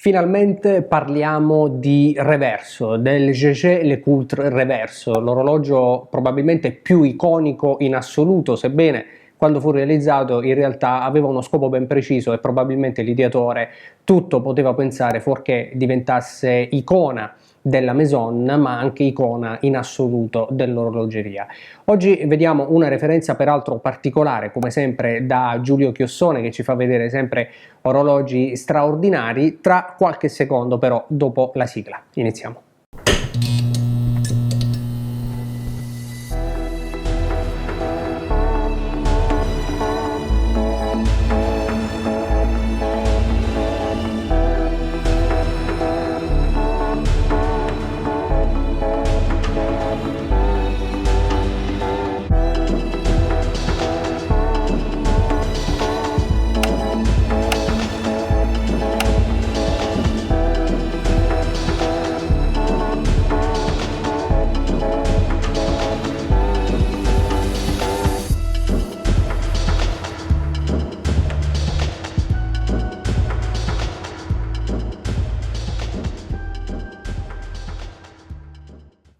Finalmente parliamo di Reverso, del Jaeger-LeCoultre Reverso, l'orologio probabilmente più iconico in assoluto, sebbene quando fu realizzato in realtà aveva uno scopo ben preciso e probabilmente l'ideatore tutto poteva pensare fuorché diventasse icona della Maison, ma anche icona in assoluto dell'orologeria. Oggi vediamo una referenza peraltro particolare, come sempre da Giulio Chiossone, che ci fa vedere sempre orologi straordinari. Tra qualche secondo però, dopo la sigla. Iniziamo.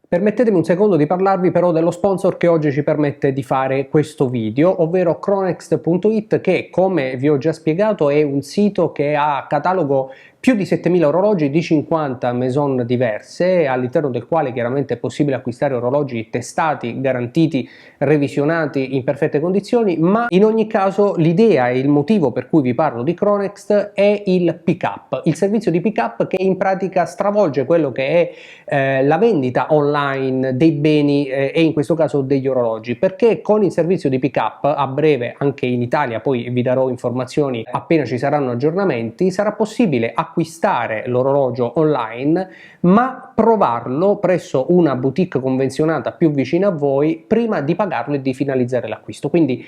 Permettetemi un secondo di parlarvi però dello sponsor che oggi ci permette di fare questo video, ovvero Chronext.it, che, come vi ho già spiegato, è un sito che ha a catalogo più di 7000 orologi di 50 maison diverse, all'interno del quale chiaramente è possibile acquistare orologi testati, garantiti, revisionati in perfette condizioni, ma in ogni caso l'idea e il motivo per cui vi parlo di Chronext è il pick-up, il servizio di pick-up che in pratica stravolge quello che è la vendita online dei beni e in questo caso degli orologi, perché con il servizio di pick-up a breve anche in Italia, poi vi darò informazioni appena ci saranno aggiornamenti, sarà possibile acquistare l'orologio online ma provarlo presso una boutique convenzionata più vicina a voi prima di pagarlo e di finalizzare l'acquisto. Quindi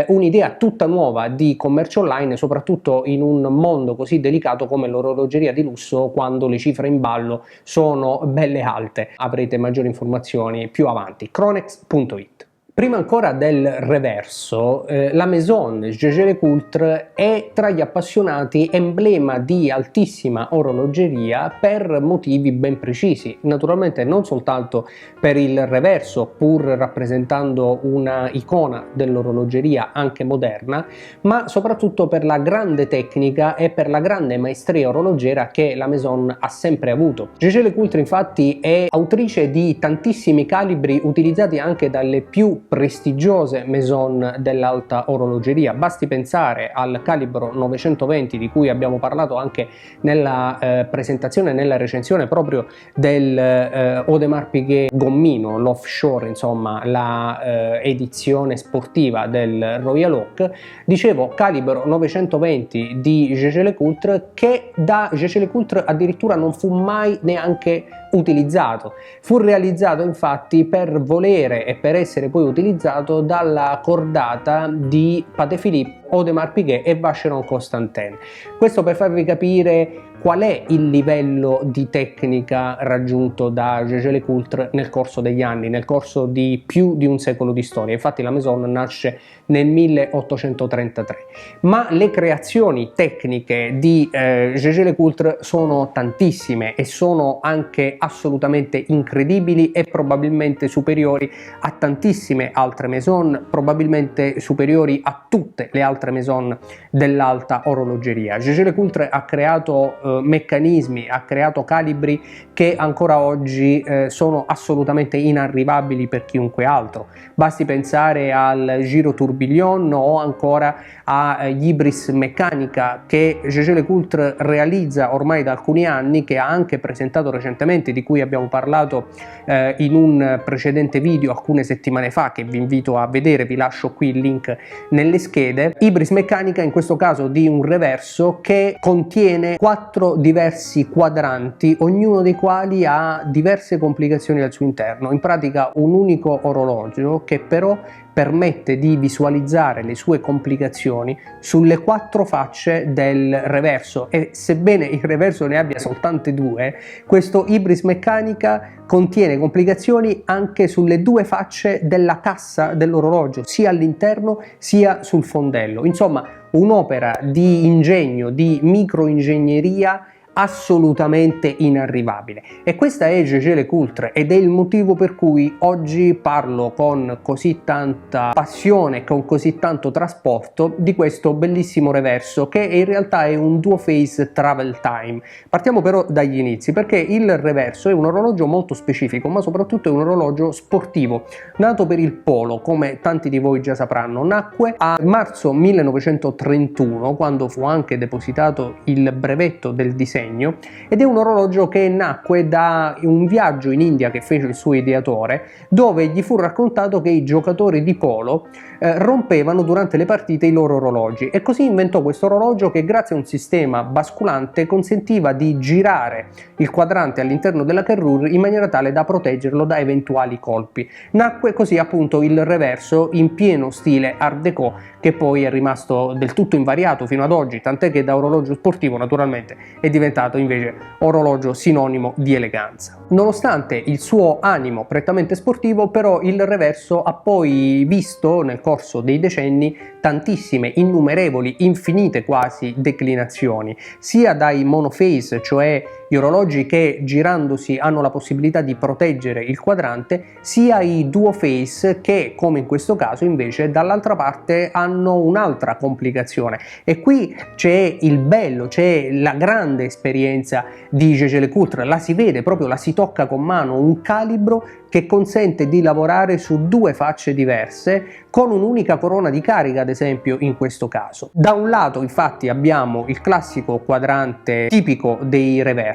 un'idea tutta nuova di commercio online, soprattutto in un mondo così delicato come l'orologeria di lusso, quando le cifre in ballo sono belle alte. Avrete maggiori informazioni più avanti. Chronext.it. Prima ancora del reverso, la Maison Jaeger-LeCoultre è tra gli appassionati emblema di altissima orologeria per motivi ben precisi. Naturalmente non soltanto per il reverso, pur rappresentando una icona dell'orologeria anche moderna, ma soprattutto per la grande tecnica e per la grande maestria orologera che la Maison ha sempre avuto. Jaeger-LeCoultre infatti è autrice di tantissimi calibri utilizzati anche dalle più prestigiose maison dell'alta orologeria. Basti pensare al calibro 920 di cui abbiamo parlato anche nella presentazione, nella recensione proprio del Audemars Piguet gommino, l'offshore, insomma la edizione sportiva del Royal Oak. Dicevo, calibro 920 di Jaeger-LeCoultre, che da Jaeger-LeCoultre addirittura non fu mai neanche utilizzato. Fu realizzato infatti per volere e per essere poi utilizzato dalla cordata di Patek Philippe, Audemars Piguet e Vacheron Constantin. Questo per farvi capire qual è il livello di tecnica raggiunto da Jaeger-LeCoultre nel corso degli anni, nel corso di più di un secolo di storia. Infatti la Maison nasce nel 1833, ma le creazioni tecniche di Jaeger-LeCoultre sono tantissime e sono anche assolutamente incredibili e probabilmente superiori a tantissime altre maison, probabilmente superiori a tutte le altre maison dell'alta orologeria. Jaeger-LeCoultre ha creato meccanismi, ha creato calibri che ancora oggi sono assolutamente inarrivabili per chiunque altro. Basti pensare al Giro Tourbillon o ancora agli Ibris Meccanica che Jaeger-LeCoultre realizza ormai da alcuni anni, che ha anche presentato recentemente, di cui abbiamo parlato in un precedente video alcune settimane fa, che vi invito a vedere, vi lascio qui il link nelle schede. Ibris Meccanica in questo caso di un reverso che contiene 4 diversi quadranti, ognuno dei quali ha diverse complicazioni al suo interno, in pratica un unico orologio che però permette di visualizzare le sue complicazioni sulle 4 facce del reverso, e sebbene il reverso ne abbia soltanto 2, questo Ibris Meccanica contiene complicazioni anche sulle 2 facce della cassa dell'orologio, sia all'interno sia sul fondello. Insomma, un'opera di ingegno, di microingegneria assolutamente inarrivabile. E questa è Jaeger LeCoultre ed è il motivo per cui oggi parlo con così tanta passione, con così tanto trasporto di questo bellissimo reverso, che in realtà è un duo phase travel time. Partiamo però dagli inizi, perché il reverso è un orologio molto specifico, ma soprattutto è un orologio sportivo, nato per il polo, come tanti di voi già sapranno. Nacque a marzo 1931, quando fu anche depositato il brevetto del disegno, ed è un orologio che nacque da un viaggio in India che fece il suo ideatore, dove gli fu raccontato che i giocatori di polo rompevano durante le partite i loro orologi, e così inventò questo orologio che, grazie a un sistema basculante, consentiva di girare il quadrante all'interno della carrure in maniera tale da proteggerlo da eventuali colpi. Nacque così appunto il reverso in pieno stile Art Deco, che poi è rimasto del tutto invariato fino ad oggi, tant'è che da orologio sportivo naturalmente è diventato invece orologio sinonimo di eleganza. Nonostante il suo animo prettamente sportivo, però il reverso ha poi visto nel corso dei decenni tantissime, innumerevoli, infinite quasi declinazioni, sia dai monophase, cioè gli orologi che girandosi hanno la possibilità di proteggere il quadrante, sia i duo phase che, come in questo caso, invece dall'altra parte hanno un'altra complicazione. E qui c'è il bello, c'è la grande esperienza di Jaeger LeCoultre, la si vede proprio, la si tocca con mano, un calibro che consente di lavorare su due facce diverse con un'unica corona di carica, ad esempio in questo caso. Da un lato infatti abbiamo il classico quadrante tipico dei reverso,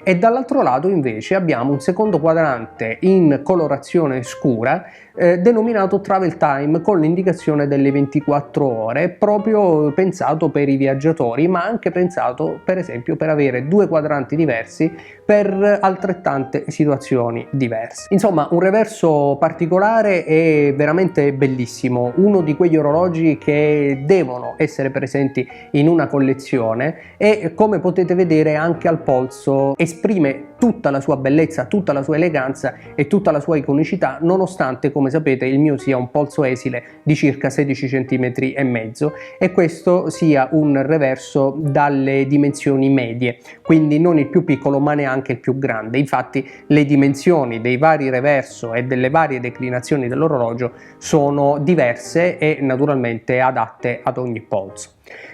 e dall'altro lato invece abbiamo un secondo quadrante in colorazione scura denominato Travel Time, con l'indicazione delle 24 ore, proprio pensato per i viaggiatori, ma anche pensato per esempio per avere due quadranti diversi per altrettante situazioni diverse. Insomma, un reverso particolare e veramente bellissimo, uno di quegli orologi che devono essere presenti in una collezione, e come potete vedere anche al polso esprime tutta la sua bellezza, tutta la sua eleganza e tutta la sua iconicità, nonostante, come sapete, il mio sia un polso esile di circa 16 cm e mezzo, e questo sia un reverso dalle dimensioni medie, quindi non il più piccolo ma neanche il più grande. Infatti le dimensioni dei vari reverso e delle varie declinazioni dell'orologio sono diverse e naturalmente adatte ad ogni polso.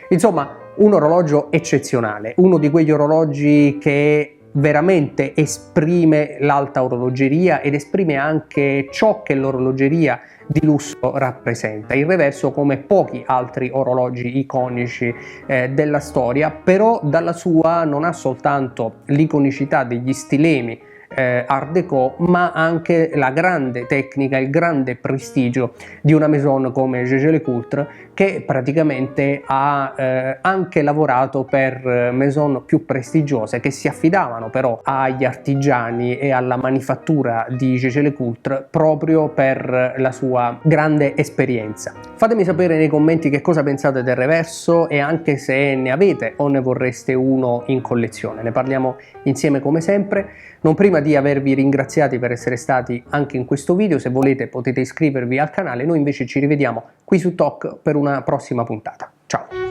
Insomma, un orologio eccezionale, uno di quegli orologi che veramente esprime l'alta orologeria ed esprime anche ciò che l'orologeria di lusso rappresenta. Il reverso, come pochi altri orologi iconici della storia, però dalla sua non ha soltanto l'iconicità degli stilemi Art Deco, ma anche la grande tecnica, il grande prestigio di una maison come Jaeger LeCoultre, che praticamente ha anche lavorato per maison più prestigiose, che si affidavano però agli artigiani e alla manifattura di Jaeger LeCoultre proprio per la sua grande esperienza. Fatemi sapere nei commenti che cosa pensate del reverso e anche se ne avete o ne vorreste uno in collezione. Ne parliamo insieme come sempre, non prima di avervi ringraziati per essere stati anche in questo video. Se volete potete iscrivervi al canale, noi invece ci rivediamo qui su TOC per una prossima puntata. Ciao!